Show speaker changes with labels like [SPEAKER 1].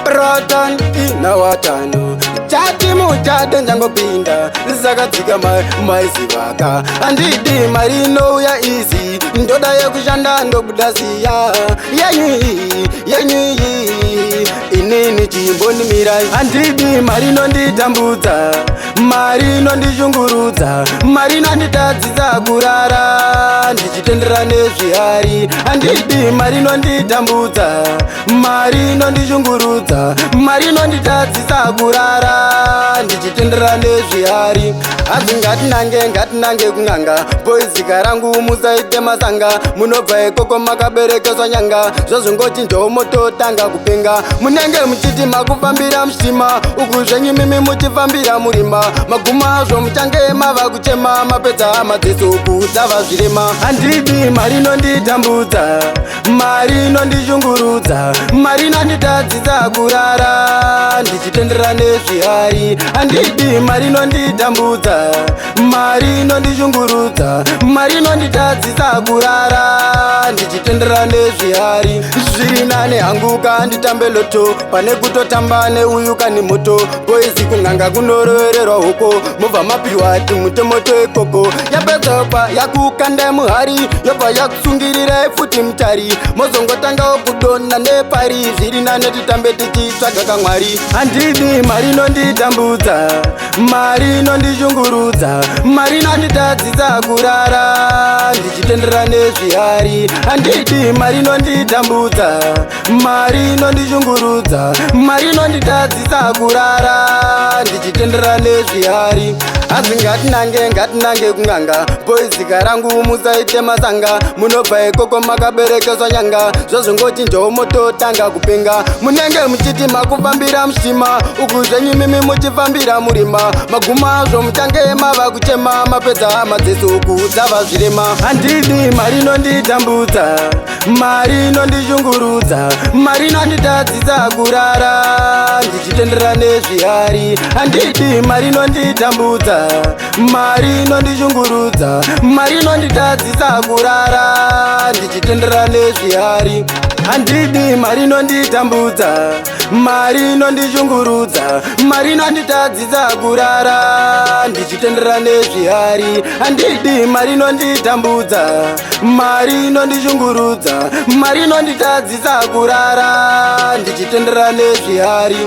[SPEAKER 1] Ratan ina watano chati muchade njangopinda zakadzika maizivaka andidi mari inouya izi ndoda yekushanda ndobuda siya yenyu inini chimbonimirai andidi mari inonditambudza mari inondishungurudza mari inonditadzisa kurara ndichitendera nezvihari andidi mari inonditambudza mari inondishungurudza mari inonditadzisa kurara ndichitendera nezvihari hanzi ngatinange kun'anga poizika rangu musaite masanga munobva ikoko makaberekeswa nyanga zvozvingochinjawo mototanga kupenga munenge muchiti makufambira muchitima uku zvenyu mimi muchifambira murima maguma azvo muchange mava kuchema mapedza madziso uku dzava zvirema handidi mari inonditambudza mari inondishungurudza mari inonditadzisa kurara ndichitendera nezvihari handidi mari inonditambudza mari inondishungurudza mari inonditadzisa kurara ndichitendera nezvihari zviri nane hanguka nditambe loto pane kutotamba neuyu kani moto poizi kun'anga kunorovererwa huko mobva mapihwa timutemoto ikoko yapedzopa yakukanda muhari yobva yakusungirirai futi mutari mozongotangawo kudonha nepari zviri nane titambe tichitsvaga kamwari handidi mari inonditambudza mari inondishungurudza mari inonditadzisa kurara ndichitendera nezvihari handidi mari inonditambudza mari inondishungurudza mari inonditadzisa kurara ndichitendera nezvihari hanzi ngatinange kun'anga poizika rangu musaite masanga munobva ikoko makaberekeswa nyanga zvozvingochinjawo mototanga kupenga munenge muchiti makufambira muchitima uku zvenyu mimi muchifambira murima maguma azvo muchange mava kuchema mapedza madziso uku dzava zvirema handidi mari inonditambudza mari inondishungurudza mari inonditadzisa kurara ndichitendera nezvihari handidi mari inonditambudza mari inondishungurudza mari inonditadzisa kurara ndichitendera nezvihari handidi mari inonditambudza mari inondishungurudza mari inonditadzisa kurara ndichitendera nezvihari handidi mari inonditambudza mari inondishungurudza mari inonditadzisa kurara ndichitendera nezvihari